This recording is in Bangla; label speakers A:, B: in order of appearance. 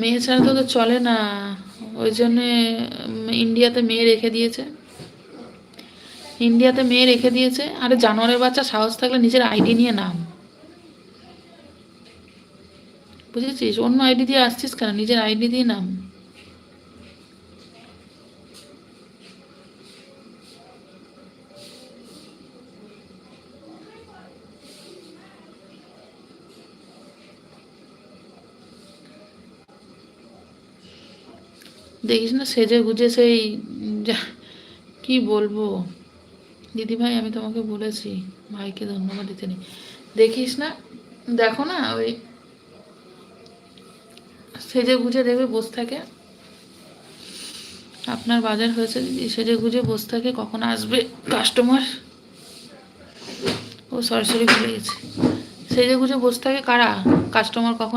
A: মেয়ে ছাড়া তো ওদের চলে না, ওই জন্যে ইন্ডিয়াতে মেয়ে রেখে দিয়েছে। ইন্ডিয়াতে মেয়ে রেখে দিয়েছে। আরে জানোয়ারের বাচ্চা, সাহস থাকলে নিজের আইডি নিয়ে নাম, বুঝেছিস? অন্য আইডি দিয়ে আসছিস কেন? নিজের আইডি দিয়ে নাম। দেখিস না সেজে গুজে সেই কি বলবো দিদি ভাই, আমি তোমাকে বলেছি, ভাইকে ধন্যবাদ দিতে নেই। দেখিস না, দেখো না ওই সেজে গুজে দেখবে বসে থাকে। আপনার বাজার হয়েছে দিদি, সেজে গুজে বসে থাকে, কখন আসবে কাস্টমার। ও সরাসরি ভুলে গেছে। সেজে গুজে বসে থাকে কারা? কাস্টমার কখন